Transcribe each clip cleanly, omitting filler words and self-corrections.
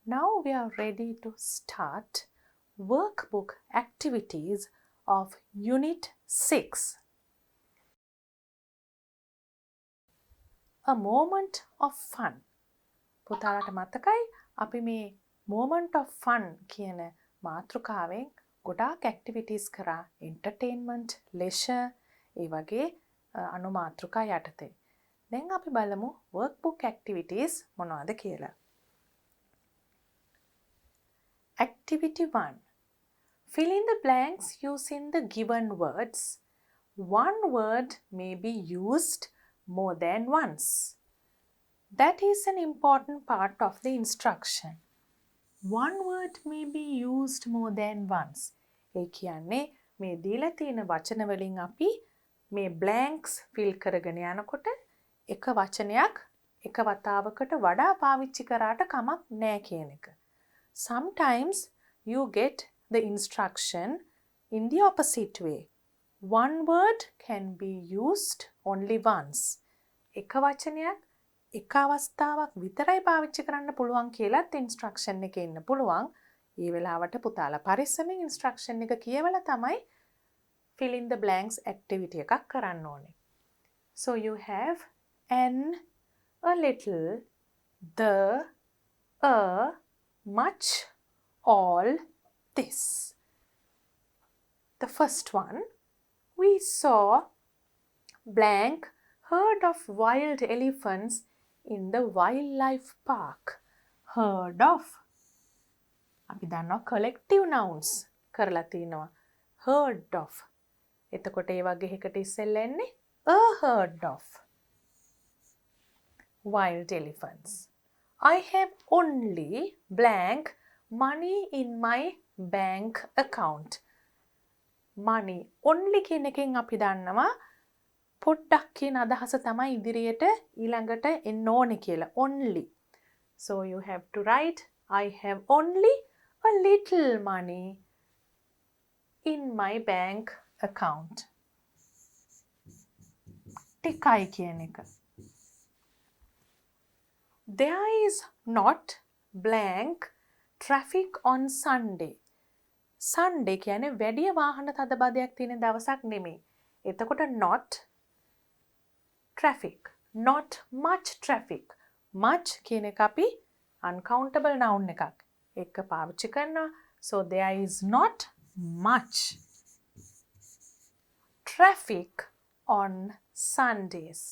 Now we are ready to start workbook activities of Unit 6. A moment of fun. පුතාලට මතකයි අපි මේ moment of fun කියන මාතෘකාවෙන් ගොඩාක් activities කරා entertainment, leisure ඒ වගේ අනුමාතෘකා යටතේ. දැන් අපි බලමු workbook activities මොනවද කියලා. Activity 1. Fill in the blanks using the given words. One word may be used more than once. That is an important part of the instruction. One word may be used more than once. ඒ කියන්නේ මේ දීලා තියෙන වචන වලින් අපි මේ blanks fill කරගෙන යනකොට එක වචනයක් එක වතාවකට වඩා පාවිච්චි කරාට කමක් නැහැ කියන එක. Sometimes you get the instruction in the opposite way. One word can be used only once. එක වචනයක් එක අවස්ථාවක් විතරයි පාවිච්චි කරන්න පුළුවන් කියලාත් ඉන්ස්ට්‍රක්ෂන් එකේ ඉන්න පුළුවන්. ඒ වෙලාවට පුතාලා පරිස්සමෙන් ඉන්ස්ට්‍රක්ෂන් එක කියවලා තමයි fill in the blanks activity එකක් කරන්න ඕනේ. So you have an, a little, the, a, much, all, this. The first one, we saw blank herd of wild elephants in the wildlife park. Herd of. අපි දන්නවා collective nouns කරලා තිනවා. Herd of. එතකොට ඒ වගේ එකකට ඉස්සෙල්ලා එන්නේ a herd of wild elephants. I have only blank money in my bank account. Money only කියන එකෙන් අපි දන්නවා පොඩ්ඩක් කියන අදහස තමයි ඉදිරියට ඊළඟට එන්න ඕනේ කියලා. Only. So you have to write I have only a little money in my bank account. ටිකයි කියන එක. There is not blank traffic on Sunday. Sunday කියන්නේ වැඩි වාහන තදබදයක් තියෙන දවසක් නෙමෙයි. එතකොට not traffic. Not much traffic. Much කියන එක අපි uncountable noun එකක්. එක පාවිච්චි කරනවා. So there is not much traffic on Sundays.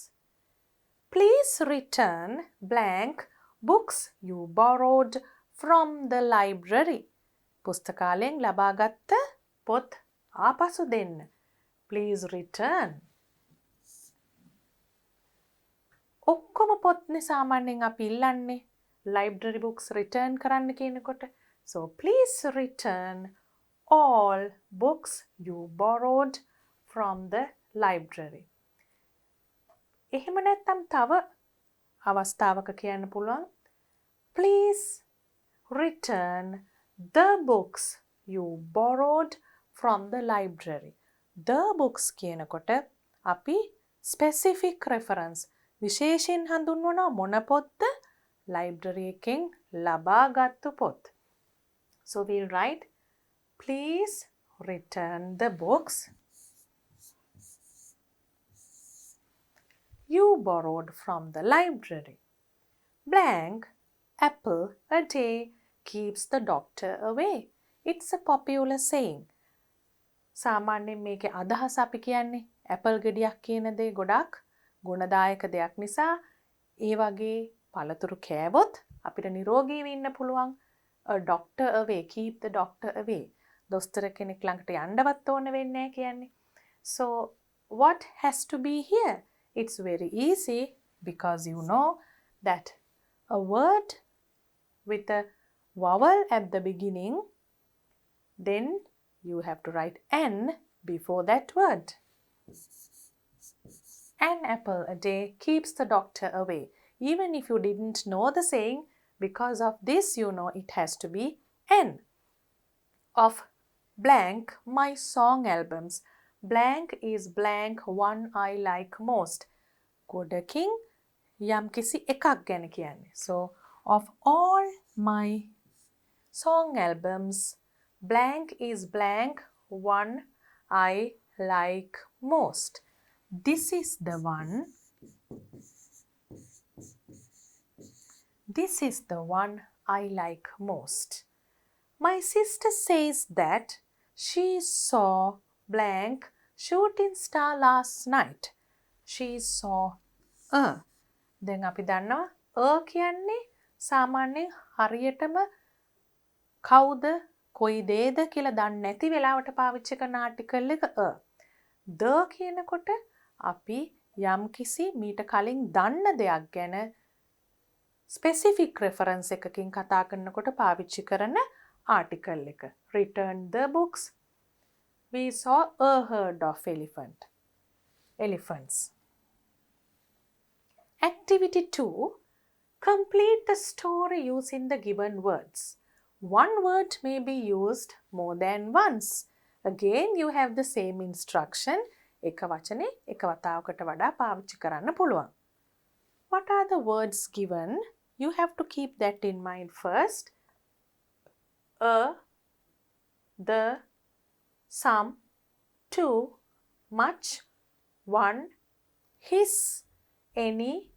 Please return blank books you borrowed from the library. පුස්තකාලයෙන් ලබාගත්ත පොත් ආපසු දෙන්න. Please return. ඔක්කොම පොත්නේ සාමාන්‍යයෙන් අපි ඉල්ලන්නේ library books return කරන්න කියනකොට. So please return all books you borrowed from the library. එහෙම නැත්නම් තව අවස්ථාවක කියන්න පුළුවන් please return the books you borrowed from the library. The books කියනකොට අපි specific reference විශේෂයෙන් හඳුන්වනවා මොන පොත්ද library එකෙන් ලබාගත්තු පොත්. So we'll write please return the books you borrowed from the library. Blank apple a day keeps the doctor away. It's a popular saying. සාමාන්‍යයෙන් මේකේ අදහස අපි කියන්නේ ඇපල් ගෙඩියක් කියන දේ ගොඩක් ගුණදායක දෙයක් නිසා ඒ වගේ පළතුරු කෑවොත් අපිට නිරෝගීව ඉන්න පුළුවන්. A doctor away, keep the doctor away. දොස්තර කෙනෙක් ළඟට යන්නවත් ඕන වෙන්නේ නැහැ කියන්නේ. So what has to be here? It's very easy because you know that a word with a vowel at the beginning, then you have to write N before that word. An apple a day keeps the doctor away. Even if you didn't know the saying, because of this you know it has to be N. Of blank my song albums. Blank is blank one I like most. ගොඩකින් යම්කිසි එකක් ගැන කියන්නේ. So of all my song albums. Blank is blank, one I like most. This is the one. This is the one I like most. My sister says that she saw blank shooting star last night. She saw a. දැන් අපි දන්නවා කියන්නේ සාමාන්‍යයෙන් හරියටම කවුද කොයි දේද කියලා දන්නේ නැති වෙලාවට පාවිච්චි කරන ආටිකල් එක a. the කියනකොට අපි යම්කිසි මීට කලින් දන්න දෙයක් ගැන ස්පෙસિෆික් රෙෆරන්ස් එකකින් කතා කරනකොට පාවිච්චි කරන ආටිකල් එක. Return the books. We saw a herd of elephants. Activity 2. Complete the story using the given words. One word may be used more than once. Again, you have the same instruction. එක වචනේ එක වතාවකට වඩා පාවිච්චි කරන්න පුළුවන්. What are the words given? You have to keep that in mind first. A, the, some, two, much, one, his, any,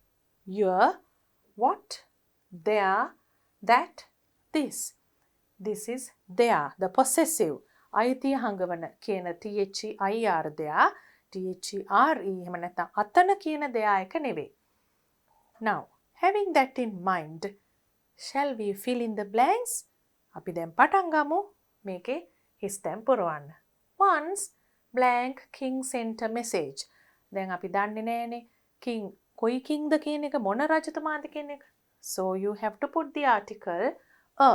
your, what, their, that, this. This is their, the possessive. අයිතිය හඟවන කියන THEIR their, THERE එහෙම නැත්නම් අතන කියන දෙයා එක නෙවෙයි. Now, having that in mind, shall we fill in the blanks? අපි දැන් පටන් ගමු මේකේ හිස්තැන් පුරවන්න. Once blank king sent a message. දැන් අපි දන්නේ නැනේ king කොයි kingද කියන එක මොන රජතුමාද කියන එක. So you have to put the article a.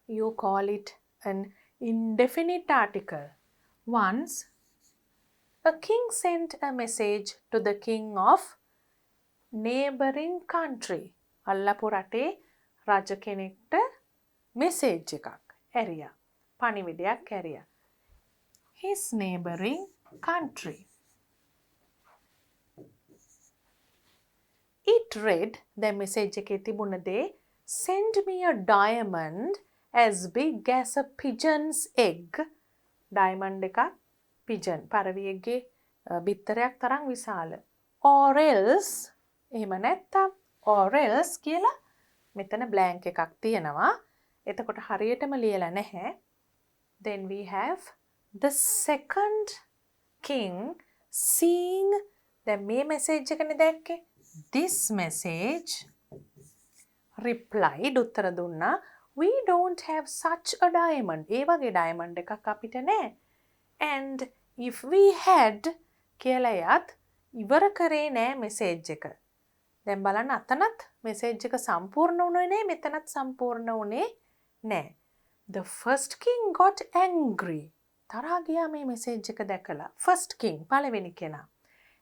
You call it an indefinite article. Once a king sent a message to the king of neighboring country. අල්ලපු රටේ රජ කෙනෙක්ට message එකක් ඇරියා. පණිවිඩයක් ඇරියා. His neighboring country. It read, the message එකේ තිබුණ දේ, send me a diamond as big as a pigeon's egg. Diamond එකක් pigeon පරවියෙක්ගේ බිත්තරයක් තරම් විශාල. Or else එහෙම නැත්තම් or else කියලා මෙතන blank එකක් තියෙනවා. එතකොට හරියටම ලියලා නැහැ. Then we have the second king seeing දැන් මේ message එකනේ දැක්කේ. This message replied උත්තර දුන්නා. We don't have such a diamond. ඒ වගේ diamond එකක් අපිට නැහැ. And if we had කියලා යත් ඉවර කරේ නෑ message එක. දැන් බලන්න අතනත් message එක සම්පූර්ණ වුණේ නෑ මෙතනත් සම්පූර්ණ වුණේ නෑ. The first king got angry. තරහා ගියා මේ message එක දැකලා. First king පළවෙනි කෙනා.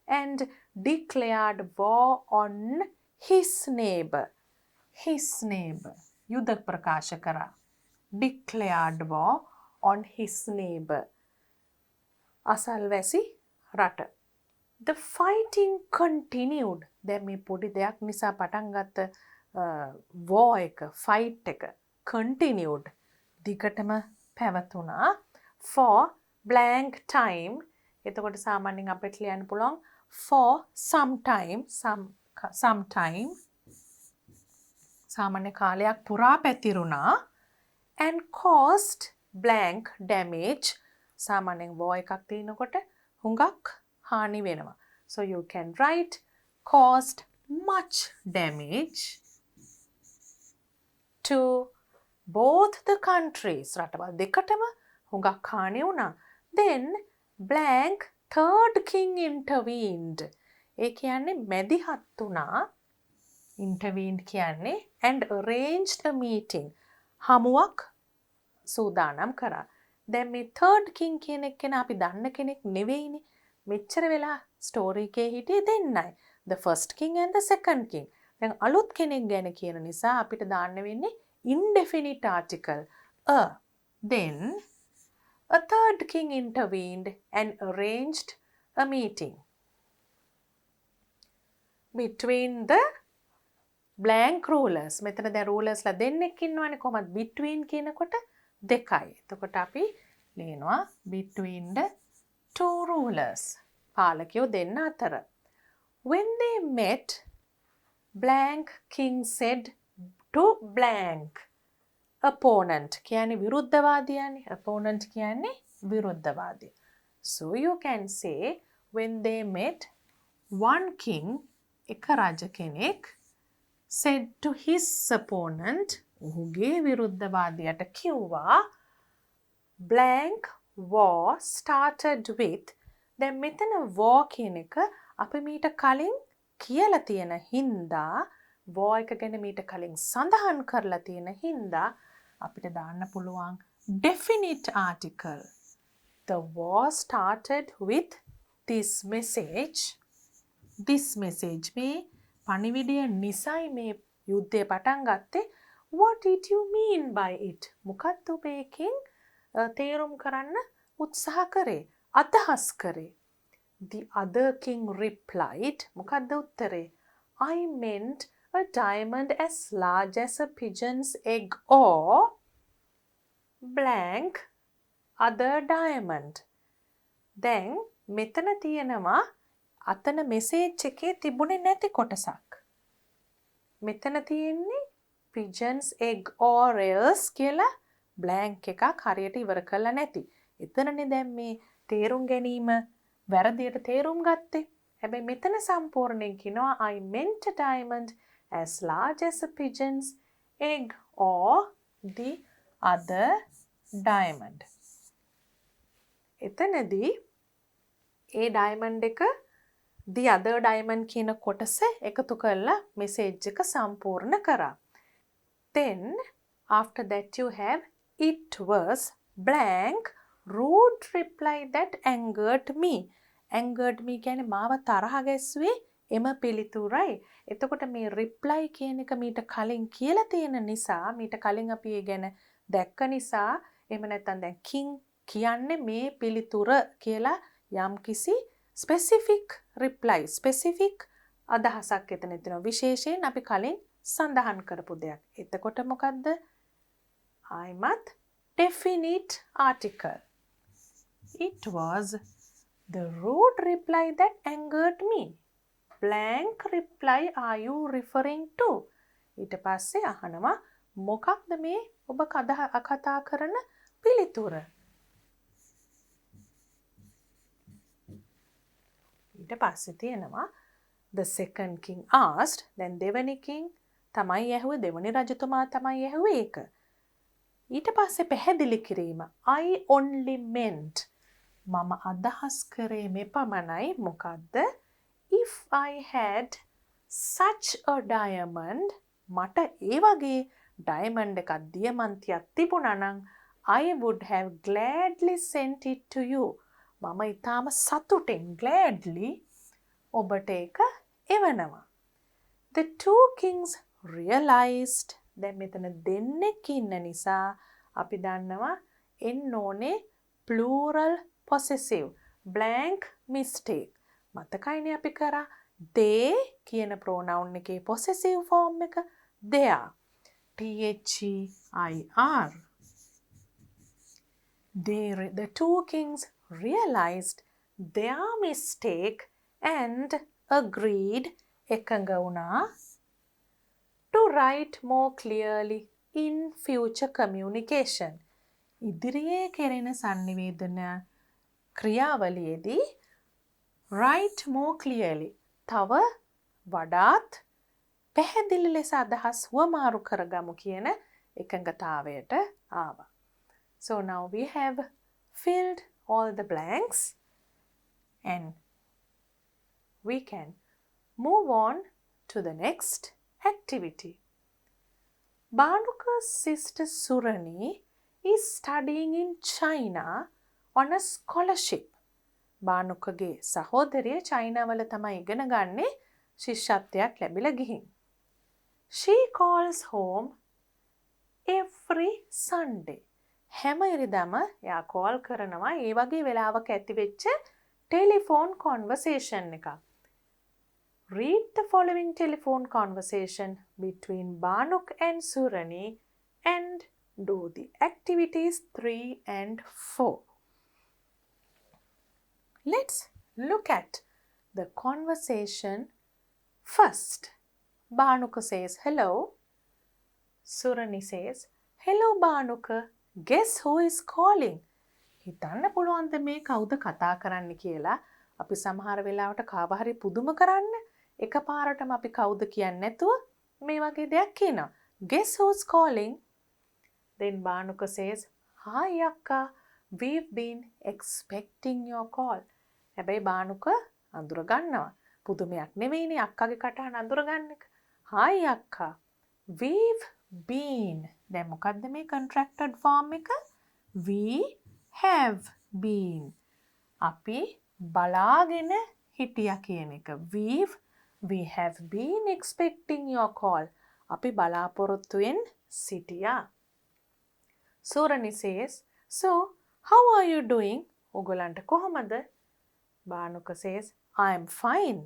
And declared war on his neighbor. His neighbor. යුද්ධ ප්‍රකාශ කරා. Declared war on his neighbor. අසල්වැසි රට. The fighting continued. දැන් මේ පොඩි දෙයක් නිසා පටන් ගත්ත war එක, fight එක continued. දිගටම පැවතුණා for blank time. එතකොට සාමාන්‍යයෙන් අපිට ලියන්න පුළුවන් for some time, some time. සාමාන්‍ය කාලයක් පුරා පැතිරුණා and caused blank damage. සාමාන්‍යයෙන් war එකක් තියෙනකොට හුඟක් හානි වෙනවා. So you can write caused much damage to both the countries. රටවල් දෙකටම හුඟක් හානි වුණා. Then blank third king intervened. ඒ කියන්නේ මැදිහත් වුණා. Intervened කියන්නේ and arranged a meeting. හමුවක් සූදානම් කරා. දැන් මේ third king කියන එක්කෙනා අපි දන්න කෙනෙක් නෙවෙයිනේ. මෙච්චර වෙලා ස්ටෝරි එකේ හිටියේ දෙන්නයි. The first king and the second king. දැන් අලුත් කෙනෙක් ගැන කියන නිසා අපිට දාන්න වෙන්නේ indefinite article a. Then a third king intervened and arranged a meeting between the blank rulers. මෙතන දැන් rulers ලා දෙන්නෙක් ඉන්නවනේ කොහමද between කියනකොට දෙකයි. එතකොට අපි ලියනවා between the two rulers. පාලකයෝ දෙන්න අතර. When they met, blank king said to blank opponent. කියන්නේ විරුද්ධවාදියානේ. Opponent කියන්නේ විරුද්ධවාදී. So you can say when they met, one king, එක රජ කෙනෙක්, said to his opponent, ඔහුගේ විරුද්ධවාදියට කිව්වා, blank war started with. දැන් මෙතන war කියන එක අපි මීට කලින් කියලා තියෙන හින්දා, war එක ගැන මීට කලින් සඳහන් කරලා තියෙන හින්දා අපිට දාන්න පුළුවන් definite article. The war started with this message. This message මේ පණිවිඩය නිසයි මේ යුද්ධය පටන් ගත්තේ. What did you mean by it? මොකක්ද ඔබ එකෙන් තේරුම් කරන්න උත්සාහ කරේ? අදහස් කරේ? The other king replied. මොකක්ද උත්තරේ? I meant a diamond as large as a pigeon's egg or blank other diamond. දැන් මෙතන තියෙනවා අතන මෙසේජ් එකේ තිබුණේ නැති කොටසක්. මෙතන තියෙන්නේ pigeon's egg or else කියලා blank එකක් හරියට ඉවර කරලා නැති. එතනනේ දැන් මේ තේරුම් ගැනීම වැරදියට තේරුම් ගත්තේ. හැබැයි මෙතන සම්පූර්ණයෙන් කියනවා I meant a diamond as large as a pigeon's egg or the other diamond. එතනදී ඒ diamond එක the other diamond කියන කොටස එකතු කරලා message එක සම්පූර්ණ කරා. Then after that you have it was blank rude reply that angered me. Angered me කියන්නේ මාව තරහ ගැස්සුවේ එම පිළිතුරයි. එතකොට මේ reply කියන එක මීට කලින් කියලා තියෙන නිසා, මීට කලින් අපි ඒ ගැන දැක්ක නිසා, එහෙම නැත්නම් දැන් king කියන්නේ මේ පිළිතුර කියලා යම්කිසි specific reply, specific අදහසක් එතන තියෙනවා. විශේෂයෙන් අපි කලින් සඳහන් කරපු දෙයක්. එතකොට මොකද්ද? ආයිමත් definite article. It was the rude reply that angered me. Blank reply are you referring to? ඊට පස්සේ අහනවා මොකක්ද මේ ඔබ කතා කරන පිළිතුර? ඊට පස්සේ තියෙනවා the second king asked. දැන් දෙවනි king තමයි ඇහුවේ, දෙවනි රජතුමා තමයි ඇහුවේ ඒක. ඊට පස්සේ පැහැදිලි කිරීම I only meant. මම අදහස් කරේ මේ පමණයි. මොකද්ද? If I had such a diamond, මට ඒ වගේ diamond එකක් දියමන්තියක් තිබුණා නම් I would have gladly sent it to you. මම ඊටාම සතුටින් gladly ඔබට ඒක එවනවා. The two kings realized. දැන් මෙතන දෙන්නෙක් ඉන්න නිසා අපි දන්නවා එන්න ඕනේ plural possessive. Blank mistake. මතකයිනේ අපි කරා they කියන pronoun එකේ possessive form එක their. T-H-E-I-R. The two kings realized their mistake and agreed එකඟ වුණා to write more clearly in future communication. ඉදිරියේ කෙරෙන sannivedana ක්‍රියාවලියේදී write more clearly තව වඩාත් පැහැදිලි ලෙස අදහස් වමාරු කරගමු කියන එකඟතාවයට ආවා. So now we have filled all the blanks and we can move on to the next activity. Banuka's sister Surani is studying in China on a scholarship. බානුකගේ සහෝදරිය චයිනාවල තමයි ඉගෙන ගන්නේ ශිෂ්‍යත්වයක් ලැබිලා ගිහින්. She calls home every Sunday. හැම ඉරිදම එයා call කරනවා ඒ වගේ වෙලාවක ඇති වෙච්ච ටෙලිෆෝන් කන්වර්සේෂන් එකක්. Read the following telephone conversation between Banuk and Surani and do the activities 3 and 4. Let's look at the conversation first. Banuka says hello. Surani says, hello Banuka. Guess who is calling? හිතන්න පුළුවන්ද මේ කවුද කතා කරන්න කියලා? අපි සමහර වෙලාවට කාව හරි පුදුම කරන්න එකපාරටම අපි කවුද කියන්නේ නැතුව මේ වගේ දෙයක් කියනවා. Guess who's calling? Then Banuka says, hi akka, we've been expecting your call. හැබැයි Banuka අඳුර ගන්නවා. පුදුමයක් නෙවෙයිනේ අක්කගේ කටහඬ අඳුර ගන්න එක. hi akka, we've been. දැන් මොකද්ද මේ contracted form එක? We have been. අපි බලාගෙන හිටියා කියන එක. We have been expecting your call. අපි බලාපොරොත්තුෙන් සිටියා. Surani says, so how are you doing? ඔයගලන්ට කොහමද? Banuka says, I am fine.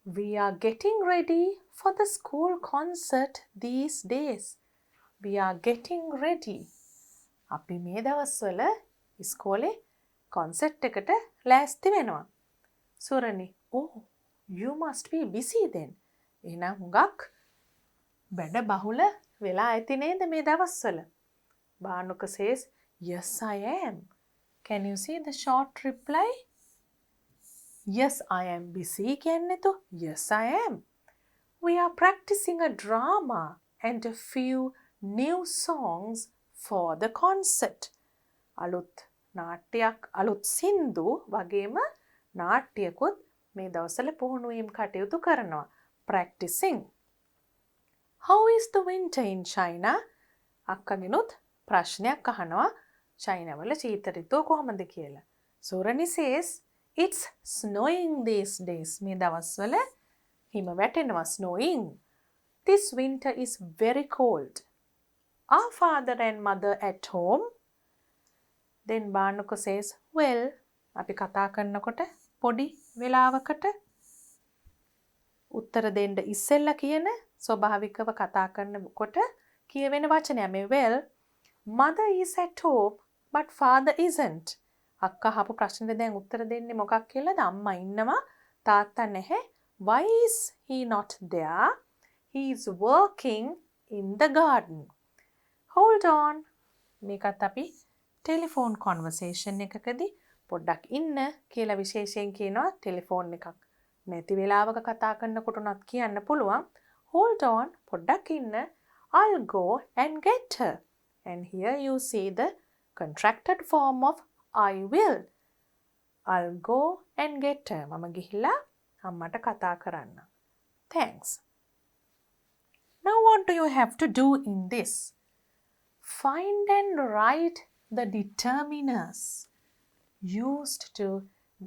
We are getting ready for the school concert these days. We are getting ready. අපි මේ දවස්වල ඉස්කෝලේ concert එකට ලෑස්ති වෙනවා. Surani, oh, you must be busy then. එහෙනම් හුඟක් වැඩ බහුල වෙලා ඇති නේද මේ දවස්වල? Banuka says, yes I am. Can you see the short reply? Yes I am busy කියන්නේ તો yes I am. We are practicing a drama and a few new songs for the concert. අලුත් නාට්‍යයක් අලුත් සින්දු වගේම නාට්‍යකුත් මේ දවස්වල පුහුණුවීම් කටයුතු කරනවා. Practicing. How is the winter in China? අක්කගෙනුත් ප්‍රශ්නයක් අහනවා චයිනාවල ශීත ඍතුව කොහොමද කියලා. Surani says, it's snowing these days. මේ දවස්වල හිම වැටෙනවා snowing. This winter is very cold. Are father and mother at home? Then Banuka says, well, අපි කතා කරනකොට පොඩි වෙලාවකට උත්තර දෙන්න ඉස්සෙල්ලා කියන ස්වභාවිකව කතා කරනකොට කියවෙන වචනය මේ well, mother is at home but father isn't. අක්කා අහපු ප්‍රශ්නෙට දැන් උත්තර දෙන්නේ මොකක් කියලාද? අම්මා ඉන්නවා තාත්තා නැහැ. Why is he not there? He is working in the garden. Hold on. මේකත් අපි ටෙලිෆෝන් කන්වර්සේෂන් එකකදී පොඩ්ඩක් ඉන්න කියලා විශේෂයෙන් කියනවා. ටෙලිෆෝන් එකක් නැති වෙලාවක කතා කරනකොට උනත් කියන්න පුළුවන්. Hold on. පොඩ්ඩක් ඉන්න. I'll go and get her. And here you see the contracted form of I will. I'll go and get her. මම ගිහිල්ලා අම්මට කතා කරන්න. Thanks. Now what do you have to do in this? Find and write the determiners used to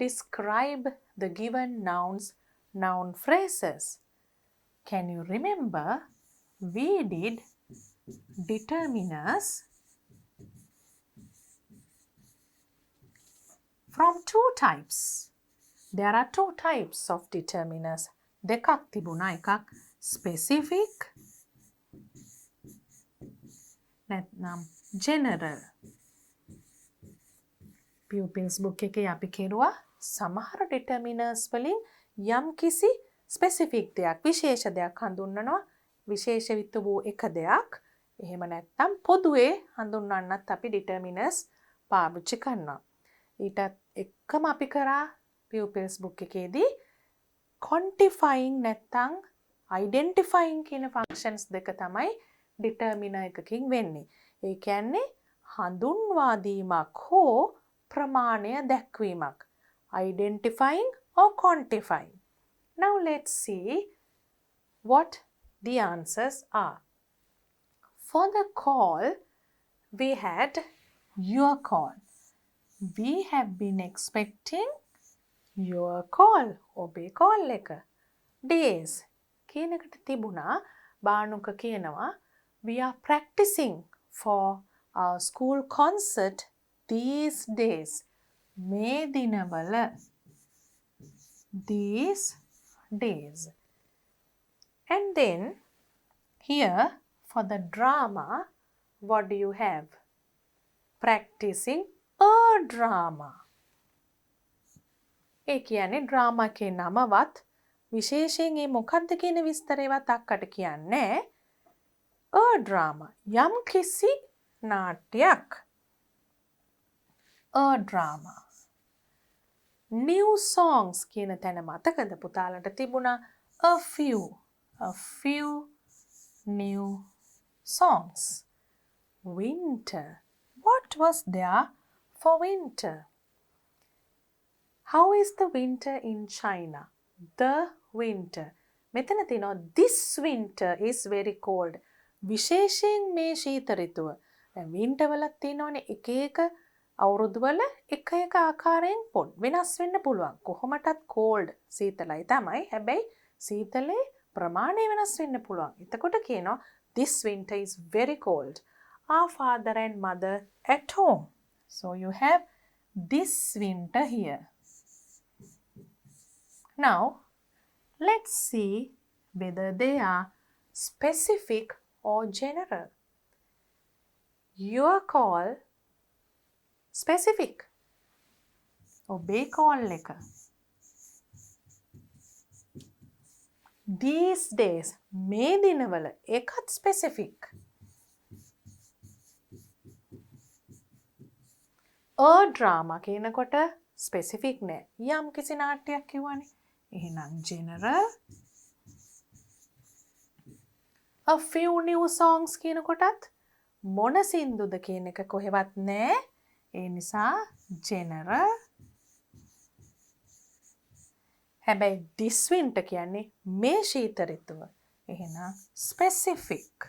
describe the given noun phrases. Can you remember? We did determiners from two types. There are two types of determiners. දෙකක් තිබුණා. එකක් specific නැත්නම් general. Pupils book එකේ අපි කෙරුවා සමහර determiners වලින් යම් කිසි specific දෙයක් විශේෂ දෙයක් හඳුන්වනවා. විශේෂිත වූ එක දෙයක්. එහෙම නැත්නම් පොදුවේ හඳුන්වන්නත් අපි determiners පාවිච්චි කරනවා. ඊටත් එක්කම අපි කරා pupils book එකේදී quantifying නැත්නම් identifying කියන functions දෙක තමයි determiner එකකින් වෙන්නේ. ඒ කියන්නේ හඳුන්වා දීමක් හෝ ප්‍රමාණය දැක්වීමක්. Identifying or quantifying. Now let's see what the answers are. For the call, we had your call. We have been expecting your call. ඔබේ call එක. Days කියන එකට තිබුණා බානුක කියනවා we are practicing for our school concert these days. මේ දිනවල these days. And then here for the drama, what do you have? Practicing a drama. ඒ කියන්නේ drama කියන නමවත් විශේෂයෙන් ඒ මොකක්ද කියන විස්තරේවත් අක්කට කියන්නේ a drama යම් කිසි නාට්‍යයක්. a drama. New songs කියන තැන මතකද පුතාලට තිබුණා a few new songs. Winter. What was there for winter? How is the winter in China? The winter. මෙතන තියෙනවා this winter is very cold. විශේෂයෙන් මේ ශීත ඍතුව. දැන් winter වලත් තියෙනවනේ එක එක අවුරුදුවල එක එක ආකාරයෙන් වෙනස් වෙන්න පුළුවන්. කොහොමටත් cold සීතලයි තමයි. හැබැයි සීතලේ ප්‍රමාණය වෙනස් වෙන්න පුළුවන්. එතකොට කියනවා this winter is very cold. Our father and mother at home. So you have this winter here. Now, let's see whether they are specific or general. Your call specific. Obey call එක. These days මේ දිනවල ඒකත් specific. A drama කියනකොට specific නෑ. යම් කිසි නාට්‍යයක් කියවනේ. එහෙනම් general. A few new songs කියනකොටත් මොන සින්දුද කියන එක කොහෙවත් නෑ. ඒ නිසා general. හැබැයි this winter කියන්නේ මේ ශීත ඍතුව. එහෙනම් specific.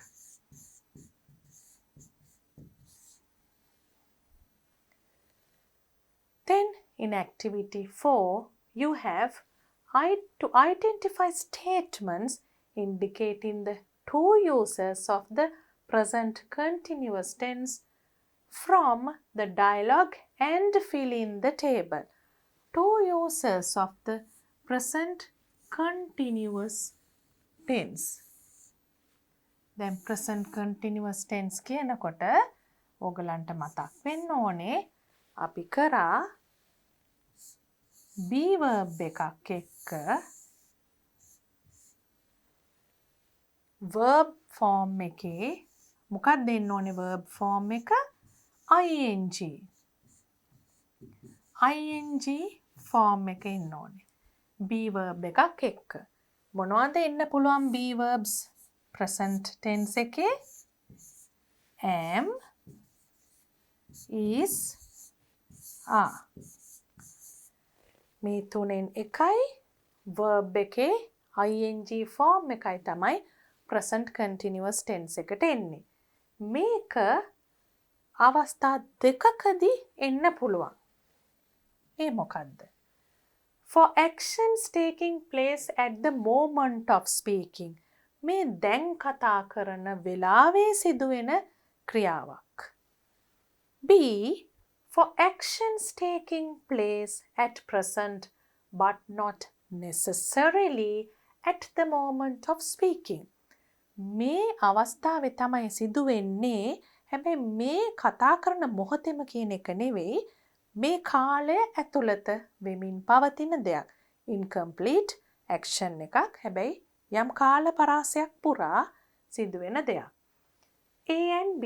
Then in activity 4, you have to identify statements indicating the two uses of the present continuous tense from the dialogue and fill in the table. Two uses of the present continuous tense. Then present continuous tense කියනකොට ඕගලන්ට මතක් වෙන්න ඕනේ අපි කරා be verb එකක් එක්ක verb form එකේ මොකක්ද දෙන්න ඕනේ verb form එක ing form එක එන්න ඕනේ be verb එකක් එක්ක මොනවද එන්න පුළුවන් be verbs present tense එකේ am is are මේ තුනෙන් එකයි verb එකේ ing form එකයි තමයි present continuous tense එකට එන්නේ. මේක අවස්ථා දෙකකදී එන්න පුළුවන්. ඒ මොකද්ද? For actions taking place at the moment of speaking. මේ දැන් කතා කරන වෙලාවේ සිදුවෙන ක්‍රියාවක්. B. For actions taking place at present but not necessarily at the moment of speaking. මේ අවස්ථාවේ තමයි සිදුවෙන්නේ හැබැයි මේ කතා කරන මොහොතේම කියන එක නෙවෙයි මේ කාලය ඇතුළත වෙමින් පවතින දෙයක්. Incomplete action එකක් හැබැයි යම් කාල පරාසයක් පුරා සිදුවෙන දෙයක්. A and B.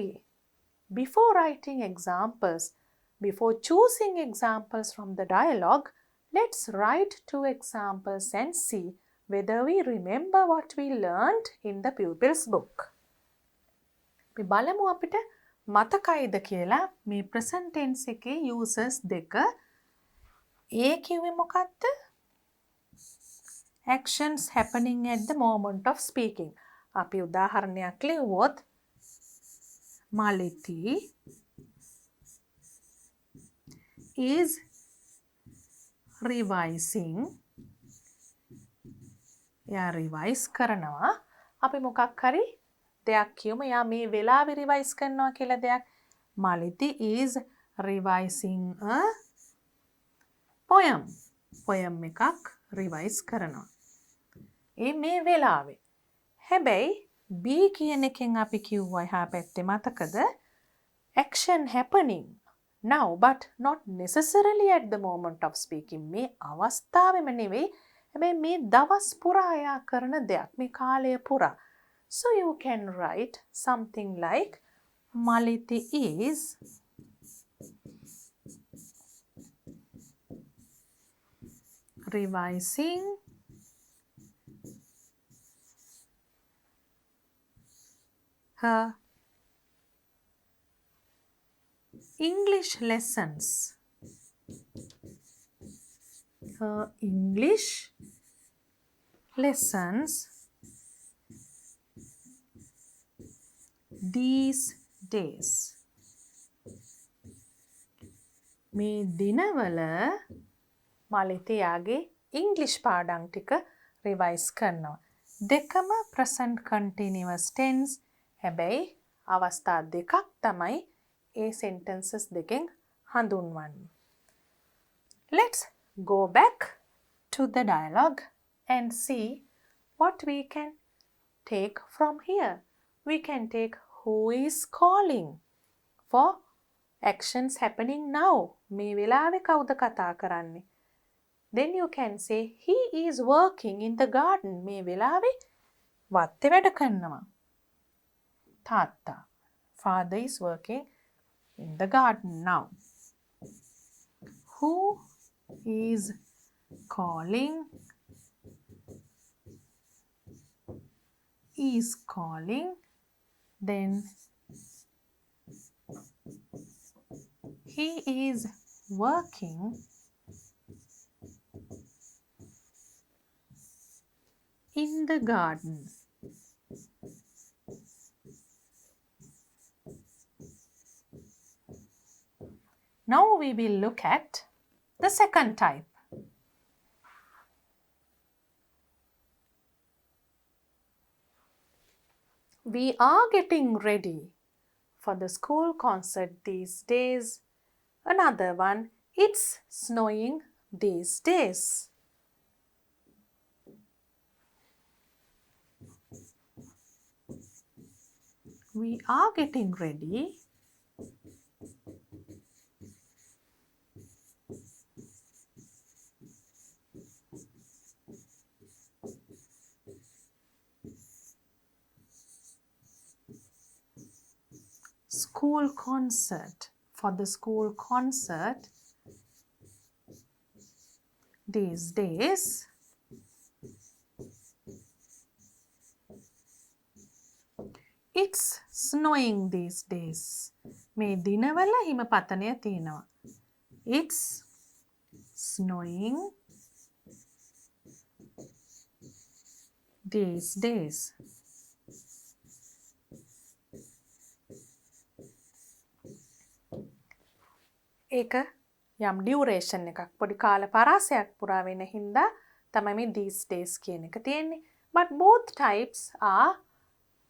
Before writing examples, before choosing examples from the dialogue, let's write 2 examples and see whether we remember what we learned in the pupil's book. අපි බලමු අපිට මතකයිද කියලා මේ present tense එකේ uses දෙක. A කිව්වේ මොකක්ද? Actions happening at the moment of speaking. අපි උදාහරණයක් ලියුවොත් Maliti is revising. එයා රිවයිස් කරනවා. අපි මොකක් හරි දෙයක් කියමු. එයා මේ වෙලාවේ රිවයිස් කරනවා කියලා දෙයක්. Maliti is revising a poem. poem එකක් රිවයිස් කරනවා. ඒ මේ වෙලාවේ. හැබැයි B කියන එකෙන් අපි කිව්වා එහා පැත්තේ මතකද? Action happening now but not necessarily at the moment of speaking. මේ අවස්ථාවෙම නෙවෙයි. හැබැයි මේ දවස් පුරා එයා කරන දෙයක්. මේ කාලය පුරා. So you can write something like Maliti is revising her English lessons. Her English lessons these days. මේ දිනවල මලිතයාගේ ඉංග්ලිෂ් පාඩම් ටික රිවයිස් කරනවා. දෙකම present continuous tense. හැබැයි අවස්ථා දෙකක් තමයි ඒ sentences දෙකෙන් හඳුන්වන්නේ. Let's go back to the dialogue and see what we can take from here. We can take who is calling for actions happening now. මේ වෙලාවේ කවුද කතා කරන්නේ? Then you can say he is working in the garden. මේ වෙලාවේ වත්තේ වැඩ කරනවා. තාත්තා. Father is working in the garden now. Who is calling? Is calling. Then he is working in the garden. Now we will look at the second type. We are getting ready for the school concert these days. Another one, it's snowing these days. We are getting ready school concert for the school concert these days. It's snowing these days. මේ දිනවල හිම පතනය තියෙනවා. It's snowing these days. ඒක යම් duration එකක් පොඩි කාල පරාසයක් පුරා වෙන හින්දා තමයි මේ these days කියන එක තියෙන්නේ. But both types are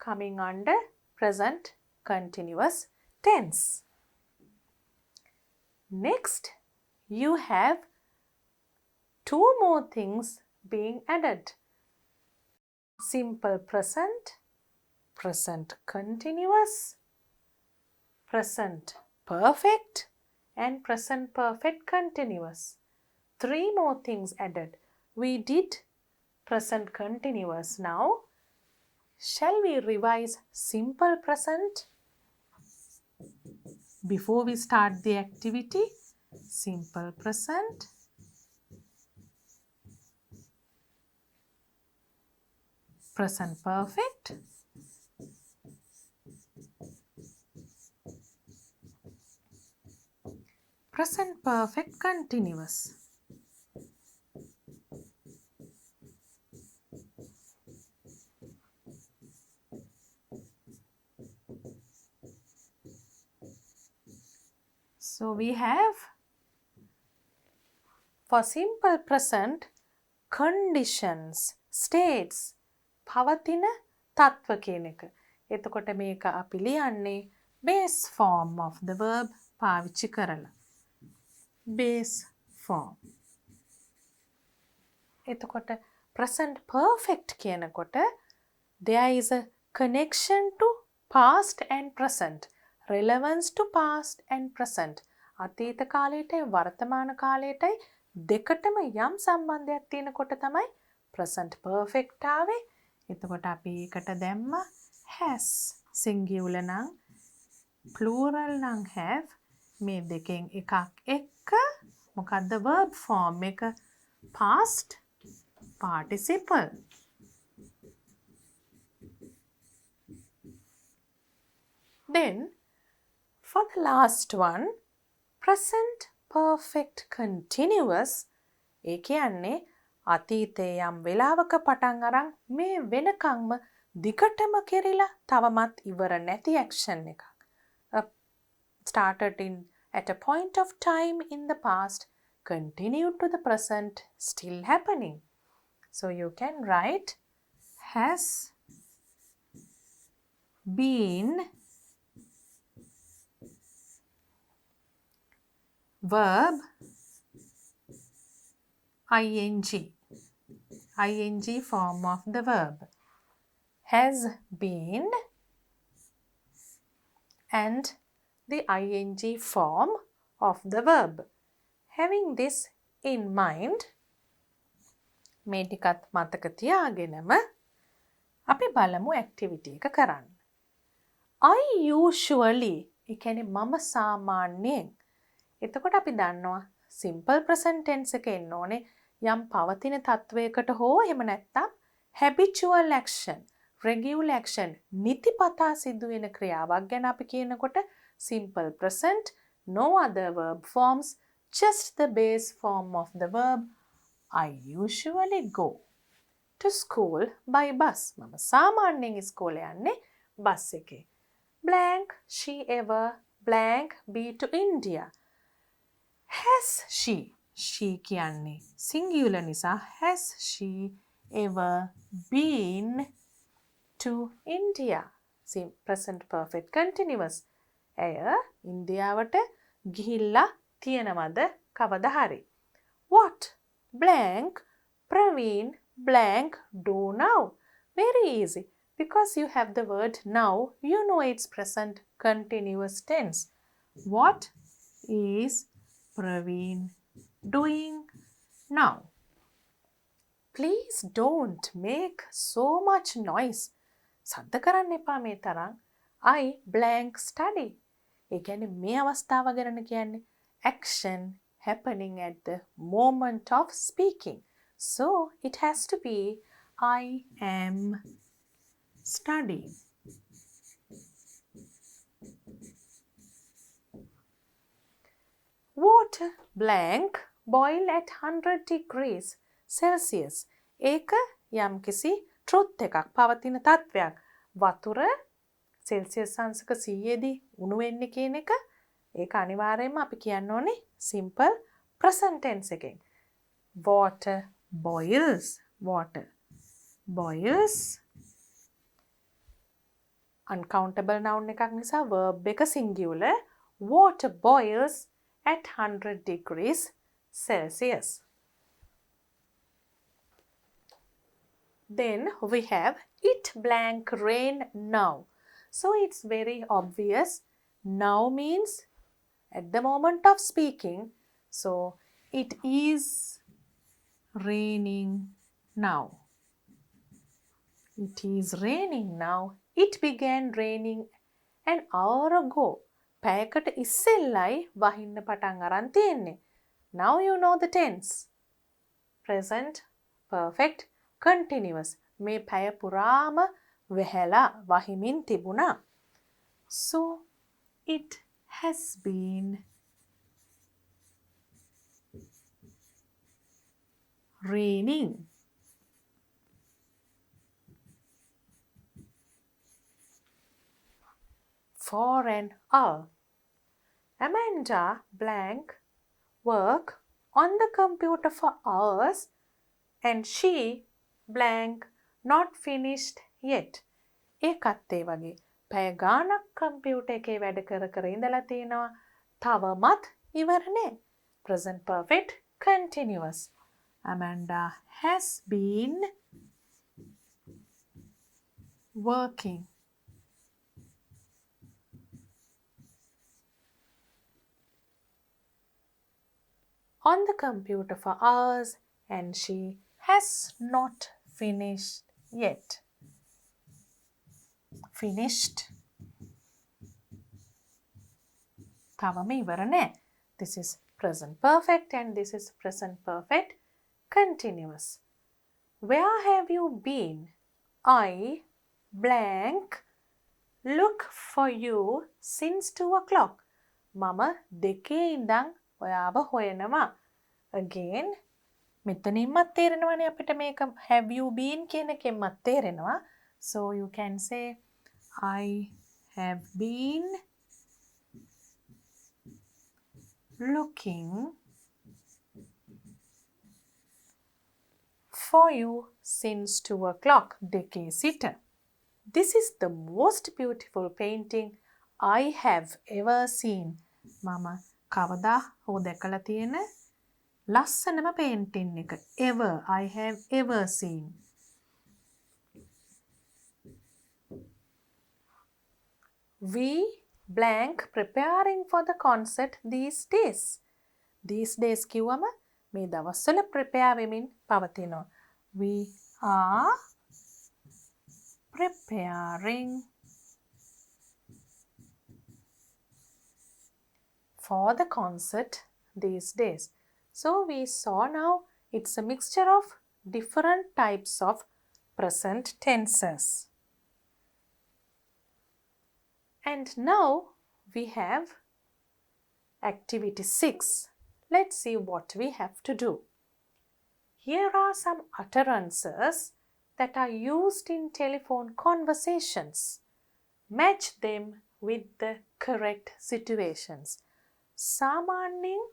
coming under present continuous tense. Next, you have two more things being added. Simple present, present continuous, present perfect, and present perfect continuous. Three more things added. We did present continuous. Now, shall we revise simple present before we start the activity? Simple present, present perfect, present perfect continuous. So we have for simple present conditions, states, පවතින තත්ත්ව කියන එක. එතකොට මේක අපි ලියන්නේ base form of the verb පාවිච්චි කරලා. Base form. එතකොට present perfect කියනකොට there is a connection to past and present. Relevance to past and present. අතීත කාලයටයි වර්තමාන කාලයටයි දෙකටම යම් සම්බන්ධයක් තියෙනකොට තමයි present perfect ආවේ. එතකොට අපි ඒකට දැම්ම has. singular නම් plural නම් have. මේ දෙකෙන් එකක් එක්ක මොකද්ද verb form එක past participle. Then for the last one, present perfect continuous. ඒ කියන්නේ අතීතයේ යම් වෙලාවක පටන් අරන් මේ වෙනකම්ම දිගටම කෙරිලා තවමත් ඉවර නැති action එකක්. Started at a point of time in the past, continued to the present, still happening. So you can write has been verb ing form of the verb has been and the ing form of the verb. Having this in mind, මේ ටිකත් මතක තියාගෙනම අපි බලමු activity එක කරන්න. I usually ඒ කියන්නේ මම සාමාන්‍යයෙන්. එතකොට අපි දන්නවා simple present tense එක එන්න ඕනේ යම් පවතින තත්වයකට හෝ එහෙම නැත්නම් habitual action, regular action, නිතිපතා සිදුවෙන ක්‍රියාවක් ගැන අපි කියනකොට simple present, no other verb forms, just the base form of the verb. I usually go to school by bus. මම සාමාන්‍යයෙන් ඉස්කෝලේ යන්නේ බස් එකේ. Blank, she ever blank be to India. Has she? She කියන්නේ singular නිසා has she ever been to India? See, present perfect continuous. ඇය ඉන්දියාවට ගිහිල්ලා තියෙනවද කවදා හරි? What blank Praveen blank do now? Very easy. Because you have the word now, you know it's present continuous tense. What is Praveen doing now? Please don't make so much noise. සද්ද කරන්න එපා මේ තරම්. I blank study. ඒ කියන්නේ මේ අවස්ථාව ගැන කියන්නේ action happening at the moment of speaking. So it has to be I am studying. Water blank boil at 100 degrees Celsius. ඒක යම්කිසි truth එකක් පවතින තත්වයක්. වතුර සෙල්සියස් අංශක 100දී උණු වෙන්නේ කියන එක ඒක අනිවාර්යයෙන්ම අපි කියන්න ඕනේ simple present tense එකෙන්. Water boils. Water boils. Uncountable noun එකක් නිසා verb එක singular. Water boils at 100 degrees Celsius. Then we have it blank rain now. So it's very obvious. Now means at the moment of speaking. So it is raining now. It is raining now. It began raining an hour ago. පැයකට ඉස්සෙල්ලයි වහින්න පටන් අරන් තියෙන්නේ. Now you know the tense. Present perfect continuous. මේ පැය පුරාම වෙහැලා වහිමින් තිබුණා. So it has been raining. For an hour. Amanda blank work on the computer for hours and she blank not finished yet. ඒකත් ඒ වගේ පැය ගානක් කම්පියුටර් එකේ වැඩ කර ඉඳලා තියෙනවා තවමත් ඉවර නෑ. Present perfect continuous. Amanda has been working on the computer for hours and she has not finished yet. Finished. තවම ඉවර නෑ. This is present perfect and this is present perfect continuous. Where have you been? I blank look for you since 2 o'clock. මම 2 ඉඳන් ඔයාව හොයනවා. Again මෙතනින්මත් තේරෙනවනේ අපිට මේක have you been කියන එකෙන්මත් තේරෙනවා. So you can say I have been looking for you since 2 o'clock. 2 සිට. This is the most beautiful painting I have ever seen. මම කවදා හෝ දැකලා තියෙන ලස්සනම painting එක. Ever. I have ever seen. We blank preparing for the concert these days. These days කිව්වම මේ දවස්වල prepare වෙමින් පවතිනවා. We are preparing for the concert these days. So we saw now it's a mixture of different types of present tenses. And now we have activity 6. Let's see what we have to do. Here are some utterances that are used in telephone conversations. Match them with the correct situations. සාමාන්‍යයෙන්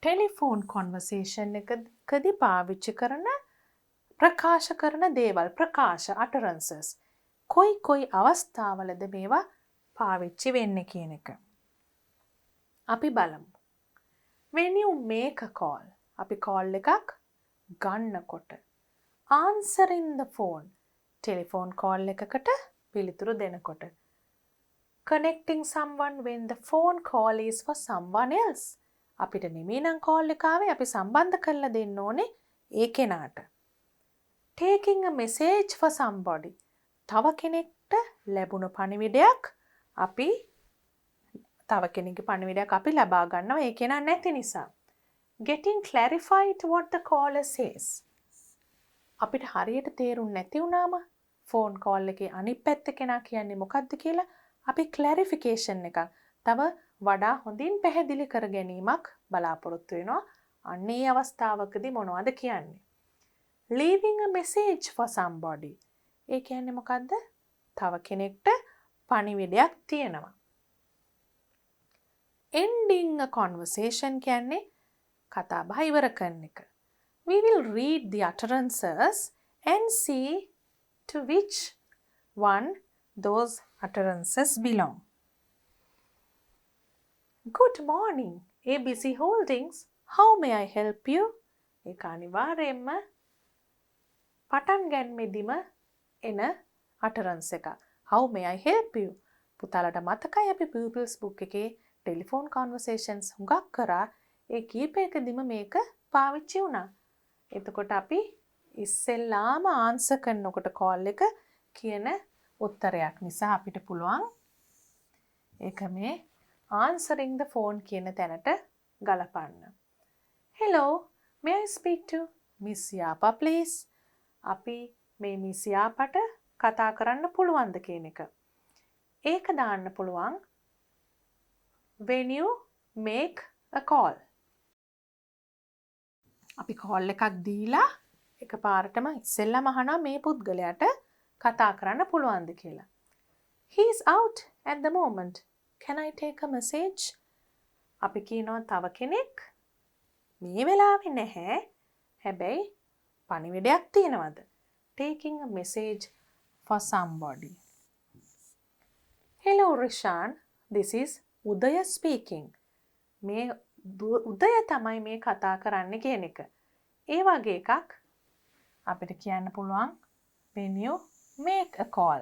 telephone conversation එකකදී පාවිච්චි කරන ප්‍රකාශ කරන දේවල් ප්‍රකාශ utterances කොයි අවස්ථාවලද මේවා පාවිච්චි වෙන්නේ කියන එක. අපි බලමු. When you make a call, අපි call එකක් ගන්නකොට answering the phone, telephone call එකකට පිළිතුරු දෙනකොට. Connecting someone when the phone call is for someone else. අපිට නෙමෙයි නම් call එක ආවේ අපි සම්බන්ධ කරලා දෙන්න ඕනේ ඒ කෙනාට. Taking a message for somebody. තව කෙනෙක්ට ලැබුණු පණිවිඩයක් අපි තව කෙනෙක්ගේ පණිවිඩයක් අපි ලබා ගන්නවා ඒ කෙනා නැති නිසා. Getting clarified what the caller says. අපිට හරියට තේරුම් නැති වුණාම phone call එකේ අනිත් පැත්ත කෙනා කියන්නේ මොකක්ද කියලා අපි clarification එකක් තව වඩා හොඳින් පැහැදිලි කර ගැනීමක් බලාපොරොත්තු වෙනවා. අන්න ඒ අවස්ථාවකදී මොනවද කියන්නේ? Leaving a message for somebody. ඒ කියන්නේ මොකද්ද? තව කෙනෙක්ට පණිවිඩයක් තියෙනවා. Ending a conversation කියන්නේ කතා බහ ඉවර කරන එක. We will read the utterances and see to which one those utterances belong. Good morning, ABC Holdings. How may I help you? ඒක අනිවාර්යයෙන්ම පටන් ගැනීමේදීම එන utterance එක. How may I help you? පුතාලට මතකයි අපි Pupils book එකේ telephone conversations හුඟක් කරා. ඒ කීපයකදීම මේක පාවිච්චි වුණා. එතකොට අපි ඉස්සෙල්ලාම answer කරනකොට call එක කියන උත්තරයක් නිසා අපිට පුළුවන් ඒක මේ answering the phone කියන තැනට ගලපන්න. Hello, may I speak to Miss Yapa please? අපි මේ Miss Yapaට කතා කරන්න පුළුවන්ද කියන එක. ඒක දාන්න පුළුවන් when you make a call. අපි call එකක් දීලා එකපාරටම ඉස්සෙල්ලාම අහනවා මේ පුද්ගලයාට කතා කරන්න පුළුවන්ද කියලා. He is out at the moment. Can I take a message? අපි කියනවා තව කෙනෙක් මේ වෙලාවේ නැහැ. හැබැයි පණිවිඩයක් තියෙනවද? Taking a message for somebody. Hello Rishan, this is Udaya speaking. මේ උදය තමයි මේ කතා කරන්න කියන එක. ඒ වගේ එකක් අපිට කියන්න පුළුවන් when you make a call.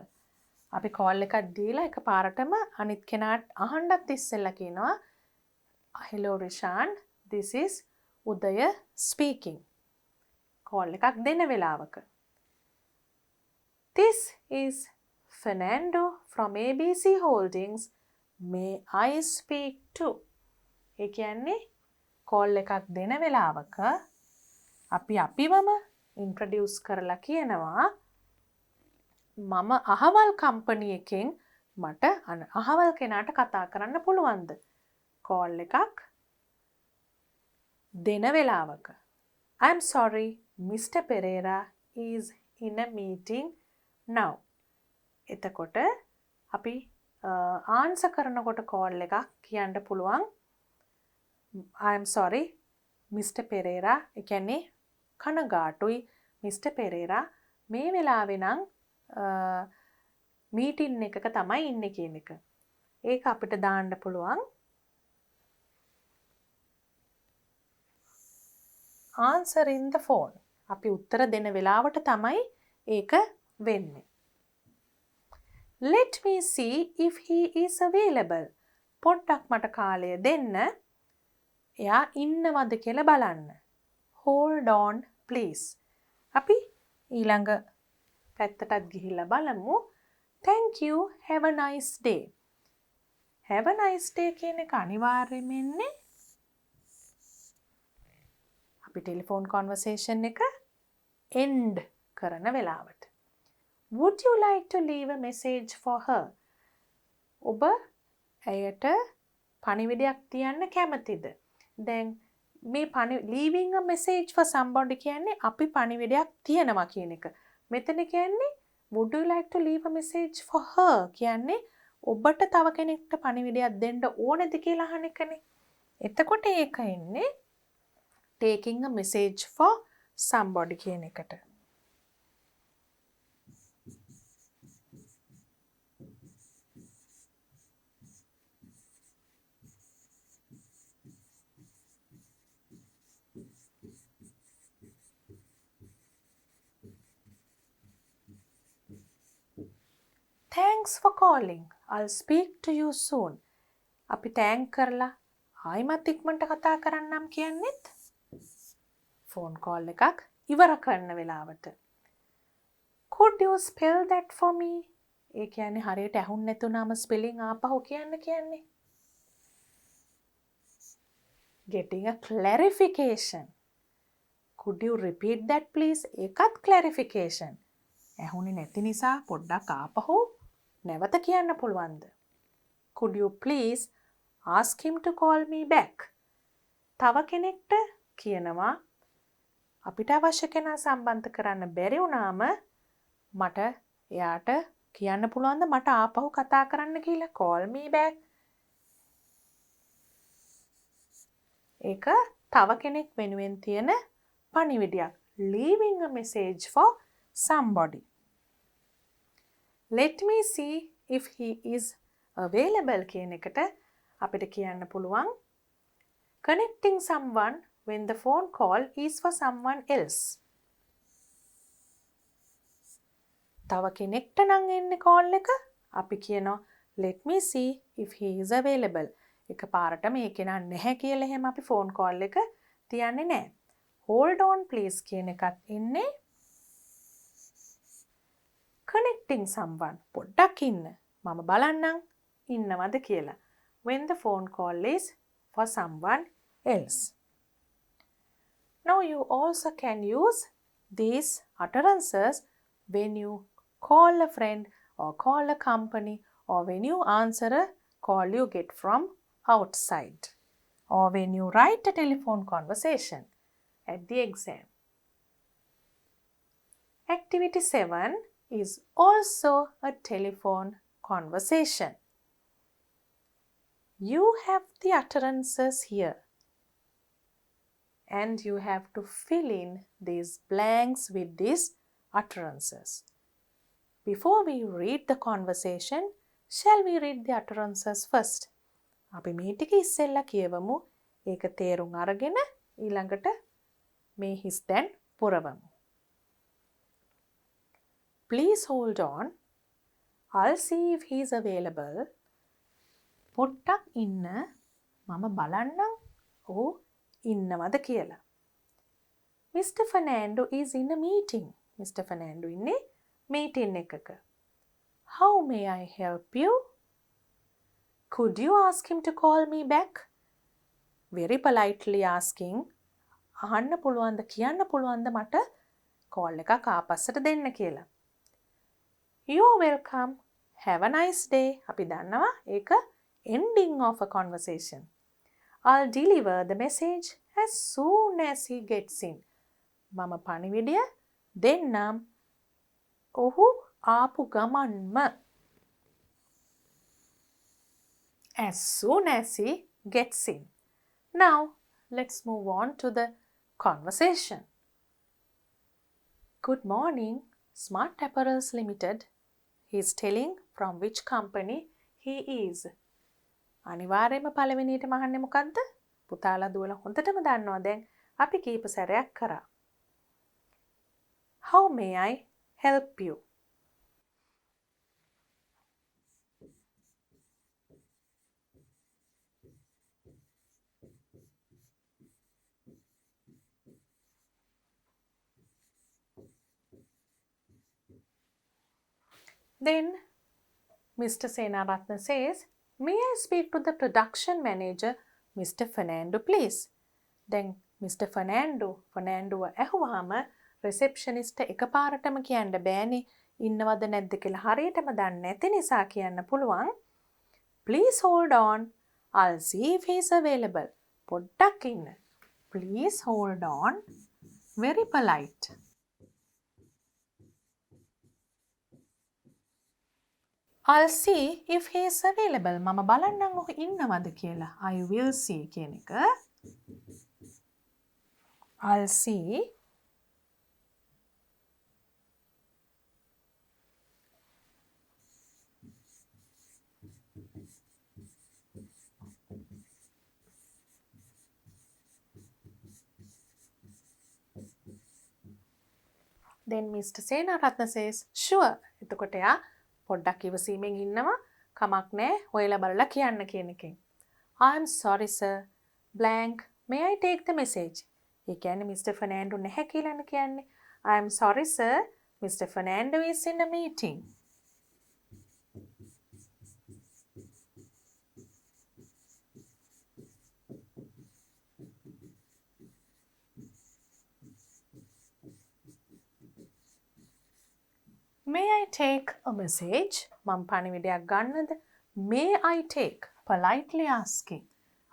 අපි call එකක් දීලා එකපාරටම අනිත් කෙනාට අහන්නත් ඉස්සෙල්ලා කියනවා hello Rishan, this is Udaya speaking. call එකක් දෙන වෙලාවක. This is Fernando from ABC Holdings. May I speak to? ඒ කියන්නේ call එකක් දෙන වෙලාවක අපි අපිවම introduce කරලා කියනවා මම අහවල් කම්පැනි එකෙන් මට අහවල් කෙනාට කතා කරන්න පුළුවන්ද? call එකක් දෙන වෙලාවක. I'm sorry, Mr. Pereira is in a meeting now. එතකොට අපි ආන්සර් කරනකොට call එකක් කියන්න පුළුවන් I'm sorry, Mr. Pereira. ඒ කියන්නේ කනගාටුයි Mr. Pereira මේ වෙලාවේ නම් මීටින් එකක තමයි ඉන්නේ කියන එක. ඒක අපිට දාන්න පුළුවන් answer in the phone. අපි උත්තර දෙන වෙලාවට තමයි ඒක වෙන්නේ. Let me see if he is available. පොඩ්ඩක් මට කාලය දෙන්න. එයා ඉන්නවද කියලා බලන්න. Hold on please. අපි ඊළඟ පැත්තටත් ගිහිල්ලා බලමු. Thank you, have a nice day. Have a nice day කියන එක අනිවාර්යයෙන්ම එන්නේ අපි ටෙලිෆෝන් කන්වර්සේෂන් එක end කරන වෙලාවට. Would you like to leave a message for her? ඔබ ඇයට පණිවිඩයක් තියන්න කැමතිද? දැන් මේ leaving a message for somebody කියන්නේ අපි පණිවිඩයක් තියනවා කියන එක. මෙතන කියන්නේ would you like to leave a message for her කියන්නේ ඔබට තව කෙනෙක්ට පණිවිඩයක් දෙන්න ඕනද කියලා අහන එකනේ. එතකොට ඒක එන්නේ taking a message for somebody කියන එකට. Thanks for calling. I'll speak to you soon. අපි thank කරලා ආයිමත් ඉක්මනට කතා කරන්නම් කියන්නේත් phone call එකක් ඉවර කරන වෙලාවට. Could you spell that for me? ඒ කියන්නේ හරියට ඇහුන්නේ නැතුනම spelling ආපහු කියන්නේ. Getting a clarification. Could you repeat that please? ඒකත් clarification. ඇහුනේ නැති නිසා පොඩ්ඩක් ආපහු නැවත කියන්න පුළුවන්ද? Could you please ask him to call me back? තව කෙනෙක්ට කියනවා අපිට අවශ්‍ය කෙනා සම්බන්ධ කරන්න බැරි වුණාම මට එයාට කියන්න පුළුවන්ද මට ආපහු කතා කරන්න කියලා call me back. ඒක තව කෙනෙක් වෙනුවෙන් තියෙන පණිවිඩයක්. Leaving a message for somebody. Let me see if he is available කියන එකට අපිට කියන්න පුළුවන් connecting someone when the phone call is for someone else. තව කෙනෙක්ට නම් එන්නේ call එක අපි කියනවා let me see if he is available. එකපාරට මේ කෙනා නැහැ කියලා එහෙම අපි phone call එක තියන්නේ නැහැ. Hold on please කියන එකත් එන්නේ connecting someone. පොඩ්ඩක් ඉන්න. මම බලන්නම් ඉන්නවද කියලා. When the phone call is for someone else. Now you also can use these utterances when you call a friend or call a company or when you answer a call you get from outside or when you write a telephone conversation at the exam. Activity 7 is also a telephone conversation. You have the utterances here and you have to fill in these blanks with these utterances. Before we read the conversation, shall we read the utterances first? අපි මේ ටික ඉස්සෙල්ලා කියවමු. ඒක තේරුම් අරගෙන ඊළඟට මේ හිස් දැන් පුරවමු. Please hold on. I'll see if he's available. පොට්ටක් ඉන්න මම බලන්නම් ඔහු ඉන්නවද කියලා. Mr. Fernando is in a meeting. Mr. Fernando ඉන්නේ meeting එකක. How may I help you? Could you ask him to call me back? Very politely asking. අහන්න පුළුවන්ද කියන්න පුළුවන්ද මට කෝල් එකක් ආපස්සට දෙන්න කියලා. You're welcome. Have a nice day. අපි දන්නවා ඒක ending of a conversation. I'll deliver the message as soon as he gets in. මම පණිවිඩය දෙන්නම් ඔහු ආපු ගමන්ම. As soon as he gets in. Now, let's move on to the conversation. Good morning, Smart Apparels Limited. He is telling from which company he is. අනිවාර්යයෙන්ම පළවෙනියට මහන්නේ මොකද්ද? පුතාලා දුවලා හොඳටම දන්නවා දැන් අපි කීප සැරයක් කරා. How may I help you? Then Mr. Senaratna says, may I speak to the production manager, Mr. Fernando, please? Then Mr. Fernando ඇහුවාම receptionist එකපාරටම කියන්න බෑනේ ඉන්නවද නැද්ද කියලා හරියටම දන්නේ නැති නිසා කියන්න පුළුවන්. Please hold on. I'll see if he's available. පොඩ්ඩක් ඉන්න. Please hold on. Very polite. I'll see if he is available. මම බලන්නම් ඔහු ඉන්නවද කියලා. I will see කියන එක. I'll see. Then Mr. Senaratna says, sure. එතකොට යා පොඩ්ඩක් ඉවසීමෙන් ඉන්නවා කමක් නෑ ඔයලා බලලා කියන්න කියන එකෙන්. I'm sorry sir. Blank. May I take the message? ඒ කියන්නේ Mr. Fernando නැහැ කියලානේ කියන්නේ. I'm sorry sir. Mr. Fernando is in a meeting. May I take a message? මම පණිවිඩයක් ගන්නද? May I take? Politely asking.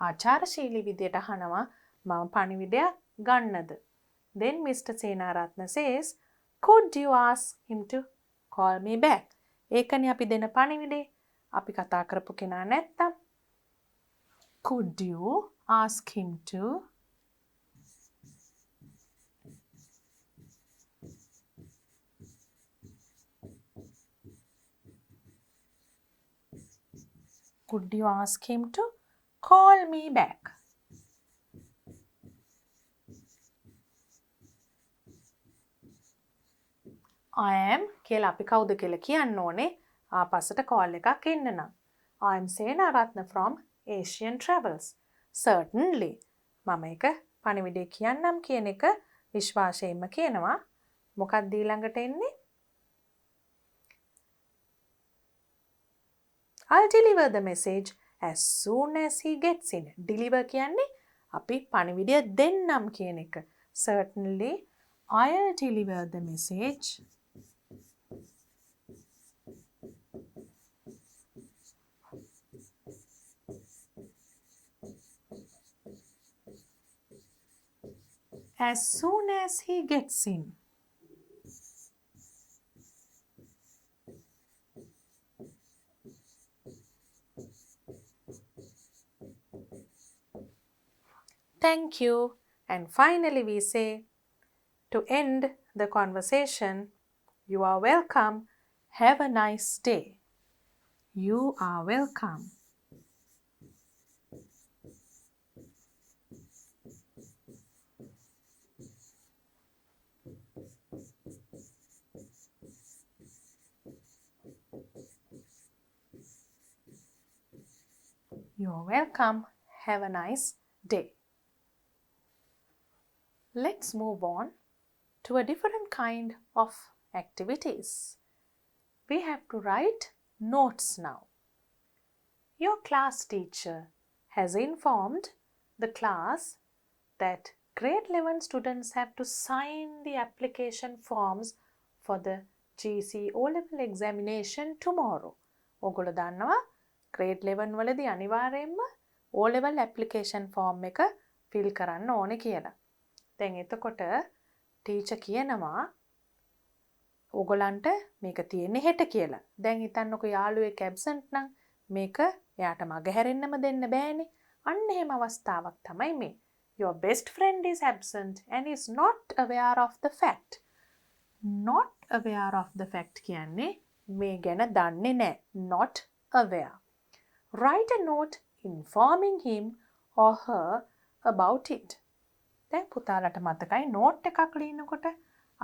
ආචාරශීලී විදියට අහනවා මම පණිවිඩයක් ගන්නද? Then Mr. Senaratna says, could you ask him to call me back? ඒකනේ අපි දෙන පණිවිඩේ. අපි කතා කරපු කෙනා නැත්තම්. Could you ask him to Could you ask him to call me back? I am කියලා අපි කවුද කියලා කියන්න ඕනේ ආපස්සට කෝල් එකක් එන්න නම්. I am Senaratna from Asian Travels. Certainly. මම එක පණිවිඩය කියන්නම් කියන එක විශ්වාසයෙන්ම කියනවා. මොකක්ද ඊළඟට එන්නේ? I'll deliver the message as soon as he gets in. Deliver කියන්නේ අපි පණිවිඩය දෙන්නම් කියන එක. Certainly, I'll deliver the message as soon as he gets in. Thank you. And finally we say, to end the conversation, you are welcome. Have a nice day. You are welcome. You're welcome. Have a nice day. Let's move on to a different kind of activities. We have to write notes now. Your class teacher has informed the class that grade 11 students have to sign the application forms for the GC O-level examination tomorrow. ඔගොල්ලෝ දන්නවා grade 11 වලදී අනිවාර්යයෙන්ම O-level application form එක fill කරන්න ඕනේ කියලා. දැන් එතකොට ටීචර් කියනවා ඕගොල්ලන්ට මේක තියෙන්නේ හෙට කියලා. දැන් හිතන්නකො යාළුවෙක් absent නම් මේක එයාට මගහැරෙන්නම දෙන්න බෑනේ. අන්න එහෙම අවස්ථාවක් තමයි මේ. Your best friend is absent and is not aware of the fact. Not aware of the fact කියන්නේ මේ ගැන දන්නේ නැහැ. Not aware. Write a note informing him or her about it. දැන් පුතාලට මතකයි නෝට් එකක් ලියනකොට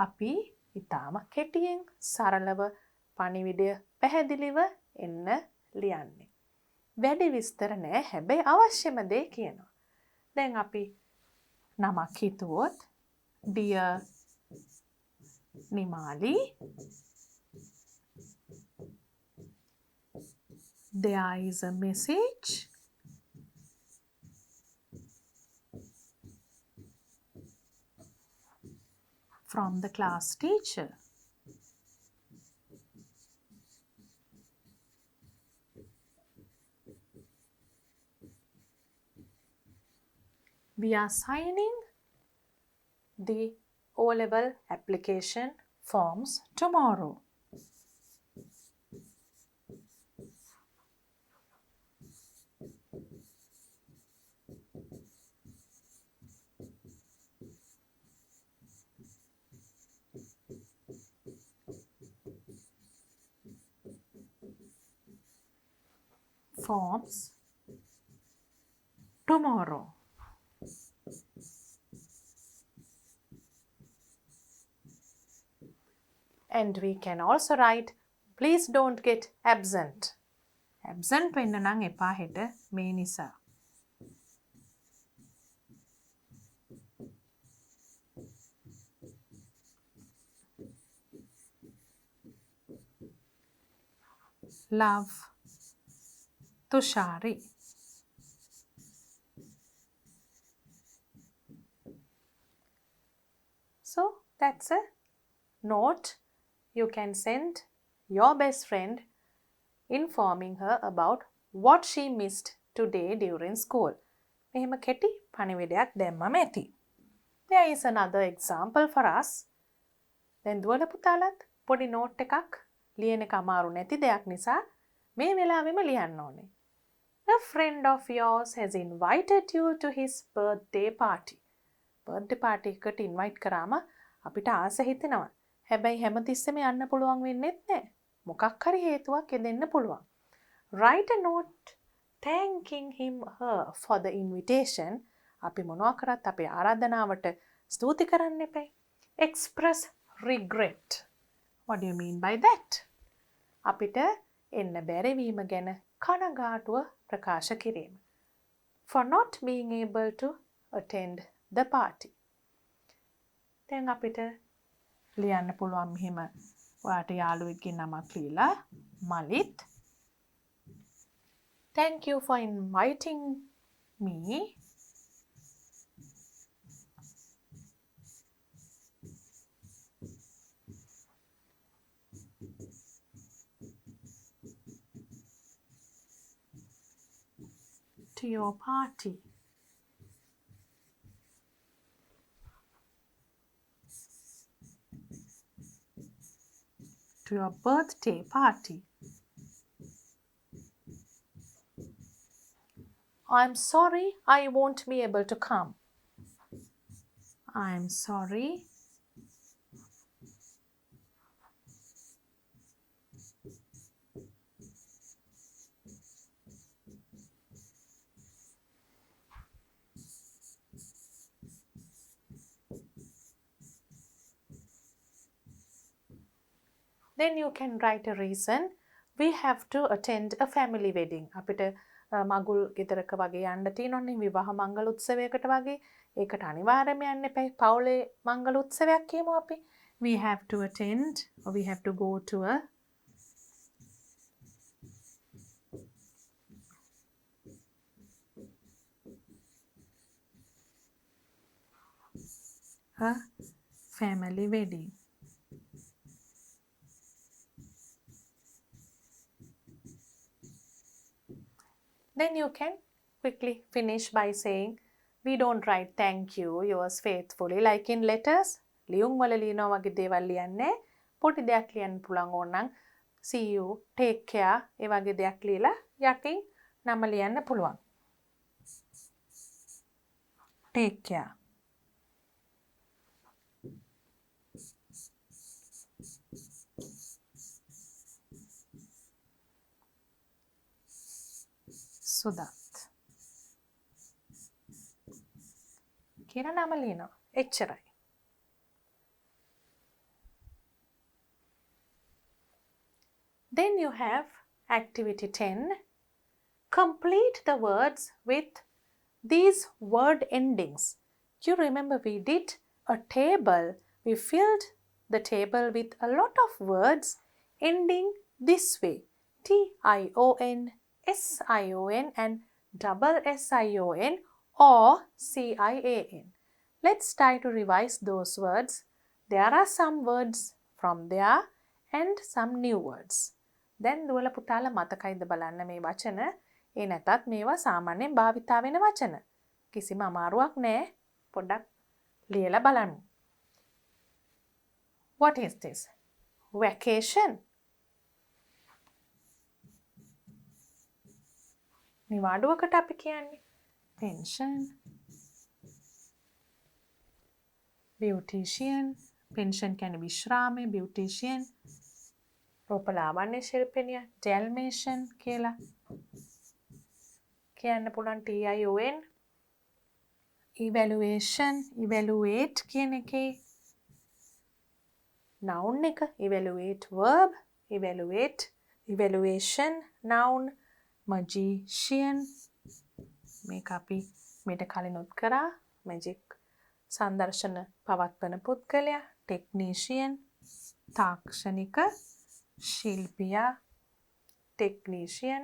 අපි ඊටාම කෙටියෙන් සරලව පණිවිඩය පැහැදිලිව එන්න ලියන්නේ. වැඩි විස්තර නැහැ හැබැයි අවශ්‍යම දේ කියනවා. දැන් අපි නමක් හිතුවොත් Dear Nimali, there is a message from the class teacher. We are signing the O-level application forms tomorrow. Forms tomorrow. And we can also write, please don't get absent. Absent වෙන්න නම් එපා හෙට මේ නිසා. Love, Tushari. So that's a note you can send your best friend informing her about what she missed today during school. මෙහෙම කෙටි පණිවිඩයක් දැම්මම ඇති. There is another example for us. දැන් දුවල පුතාලත් පොඩි නෝට් එකක් ලියන එක අමාරු නැති දෙයක් නිසා මේ වෙලාවෙම ලියන්න ඕනේ. A friend of yours has invited you to his birthday party. Birthday party එකට invite කරාම අපිට ආස හිතෙනවා. හැබැයි හැමතිස්සෙම යන්න පුළුවන් වෙන්නේත් නැහැ. මොකක් හරි හේතුවක් යෙදෙන්න පුළුවන්. Write a note thanking him her for the invitation. අපි මොනවා කරත් අපේ ආරාධනාවට ස්තුති කරන්න එපා. Express regret. What do you mean by that? අපිට එන්න බැරි වීම ගැන කනගාටුව ප්‍රකාශ කිරීම. For not being able to attend the party. දැන් අපිට ලියන්න පුළුවන් මෙහෙම ඔයාට යාළුවෙක්ගේ නමක් ලියලා Malith Thank you for inviting me to your party. To your birthday party. I'm sorry I won't be able to come. I'm sorry Then you can write a reason. We have to attend a family wedding. අපිට මගුල් ගෙදරක වගේ යන්න තියෙනවනේ විවාහ මංගල උත්සවයකට වගේ. ඒකට අනිවාර්යයෙන්ම යන්න එපා. පවුලේ මංගල උත්සවයක් කියමු අපි. We have to attend or we have to go to a family wedding. Then you can quickly finish by saying, we don't write thank you, yours faithfully, like in letters. ලියුම් වල ලියනවා වගේ දේවල් ලියන්නේ. පොඩි දෙයක් ලියන්න පුළුවන් ඕනනම් see you, take care ඒ වගේ දෙයක් ලියලා යටින් නම ලියන්න පුළුවන්. Take care. සුදත් කියන නම ලියනවා. එච්චරයි. Then you have activity 10. Complete the words with these word endings. You remember we did a table. We filled the table with a lot of words ending this way. T-I-O-N, S-I-O-N and double S-I-O-N or C-I-A-N. Let's try to revise those words. There are some words from there and some new words. දැන් දුවල පුතාලා මතකයිද බලන්න මේ වචන. ඒ නැතත් මේවා සාමාන්‍යයෙන් භාවිතා වෙන වචන. කිසිම අමාරුවක් නෑ. පොඩ්ඩක් ලියලා බලන්න. What is this? Vacation. නිවාඩුවකට අපි කියන්නේ pension. Beautician. Pension කියන්නේ විශ්‍රාමය. Beautician. රූපලාවන්‍ය ශිල්පිනිය ඩැල්මේෂන් කියලා කියන්න පුළුවන් TION. evaluation, evaluate කියන එකේ noun එක evaluate verb, evaluate, evaluation noun, magician මේක අපි මීට කලිනුත් කරා magic සංදර්ශන පවත්වන පුද්ගලයා technician තාක්ෂණික ශිල්පියා technician.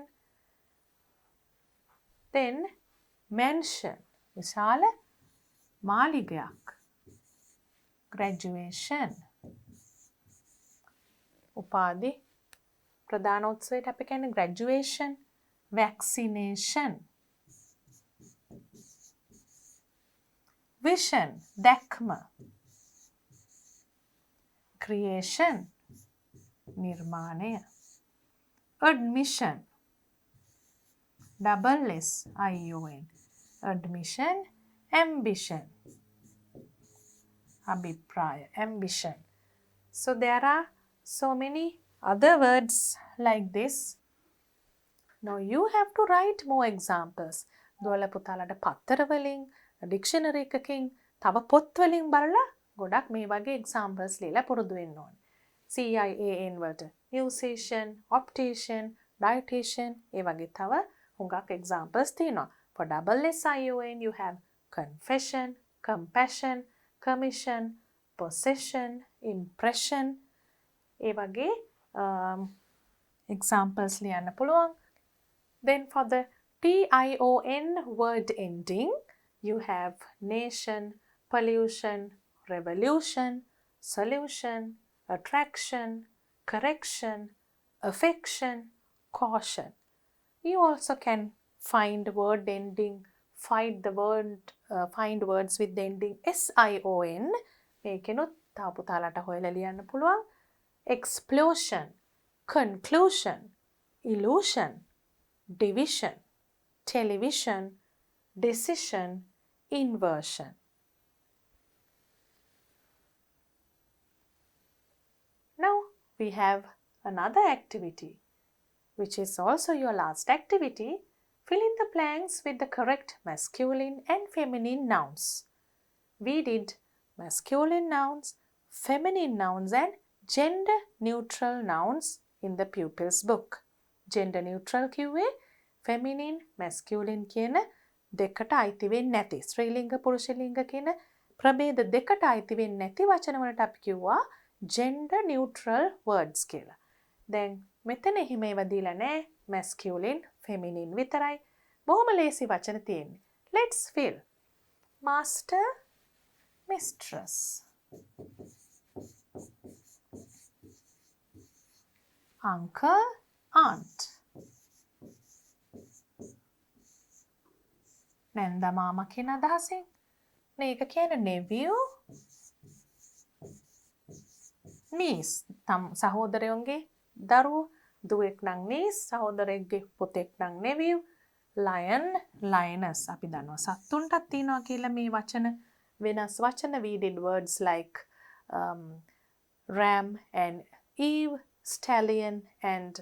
Then mansion විශාල මාලිගයක් graduation උපාධි ප්‍රදානෝත්සවයට අපි කියන්නේ graduation. vaccination vision දැක්ම creation නිර්මාණය admission double S I O N admission ambition abhipraya ambition. So there are so many other words like this. Now you have to write more examples. දුවල පුතාලට පත්තර වලින් dictionary එකකින් තව පොත් වලින් බලලා ගොඩක් මේ වගේ examples ලියලා පුරුදු වෙන්න ඕනේ. CIAN වලට musician, optician, dietitian ඒ වගේ තව හුඟක් examples තියෙනවා. For double SION you have confession, compassion, commission, possession, impression ඒ වගේ examples ලියන්න පුළුවන්. Then for the TION word ending you have nation, pollution, revolution, solution, attraction, correction, affection, caution. You also can find word ending, find words with the ending SION. මේකෙනුත් තව පුතාලට හොයලා ලියන්න පුළුවන්. explosion, conclusion, illusion, division, television, decision, inversion. Now we have another activity, which is also your last activity. Fill in the blanks with the correct masculine and feminine nouns. We did masculine nouns, feminine nouns and gender neutral nouns in the Pupil's book. Gender neutral කිව්වේ feminine, masculine කියන දෙකට අයිති වෙන්නේ නැති ස්ත්‍රීලිංග පුරුෂලිංග කියන ප්‍රභේද දෙකට අයිති වෙන්නේ නැති වචන වලට අපි කිව්වා gender neutral words කියලා. දැන් මෙතන එහෙම ඒවා දීලා නැහැ. masculine, feminine විතරයි. බොහොම ලේසි වචන තියෙන්නේ. Let's fill. Master, mistress. Uncle, aunt. නැන්දා මාමා කියන අදහසින්. මේක කියන්නේ nephew, niece. සහෝදරයන්ගේ දරුවෝ. දුවෙක් නම් niece, සහෝදරයෙක්ගේ පුතෙක් නම් nephew. Lion, lioness. අපි දන්නවා සත්තුන්ටත් තියෙනවා කියලා මේ වචන වෙනස් වචන. We did words like ram and Eve, stallion and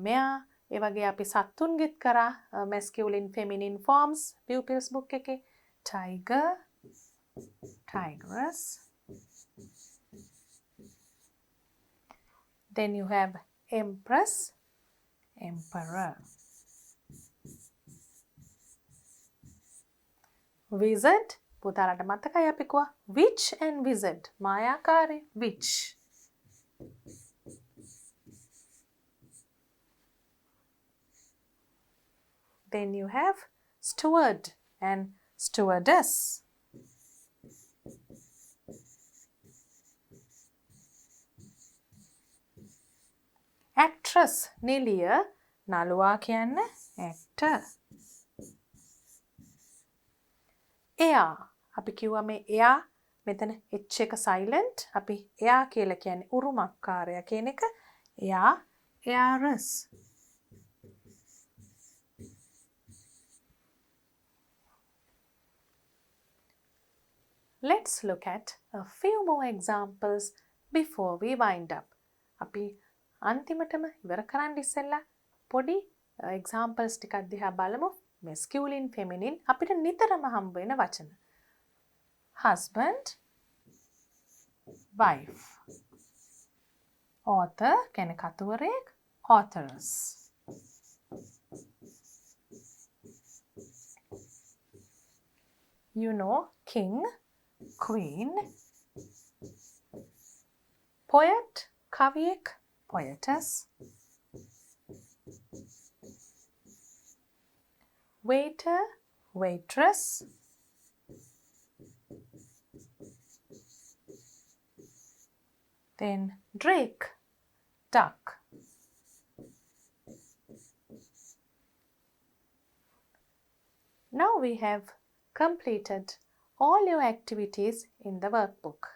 mare. ඒ වගේ අපි සත්තුන්ගෙත් කරා masculine feminine forms pupils book එකේ. Tiger, tigress. Then you have empress, emperor. Wizard, පුතාලට මතකයි අපි කිව්වා witch and wizard. මායාකාරී witch. Then you have steward and stewardess. Actress, නිලිය. නළුවා කියන්නේ actor. Air, අපි කිව්වා මේ air මෙතන h එක silent. අපි air කියලා කියන්නේ උරුමකාරයා කියන එක. air, heiress. Let's look at a few more examples before we wind up. අපි අන්තිමටම ඉවර කරන්න ඉස්සෙල්ලා පොඩි examples ටිකක් දිහා බලමු. masculine, feminine අපිට නිතරම හම්බ වෙන වචන. husband, wife. author කියන්නේ කතුවරයෙක්, authoress. You know, king, queen. poet, කවියෙක්, poetess. waiter, waitress. Then drake, duck. Now we have completed all your activities in the workbook.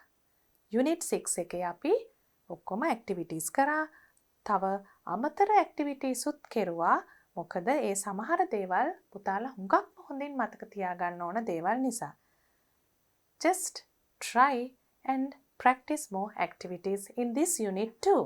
Unit 6 එකේ අපි ඔක්කොම activities කරා. තව අමතර activities උත් කෙරුවා. මොකද ඒ සමහර දේවල් පුතාලා හුඟක්ම හොඳින් මතක තියාගන්න ඕන දේවල් නිසා. Just try and practice more activities in this unit too.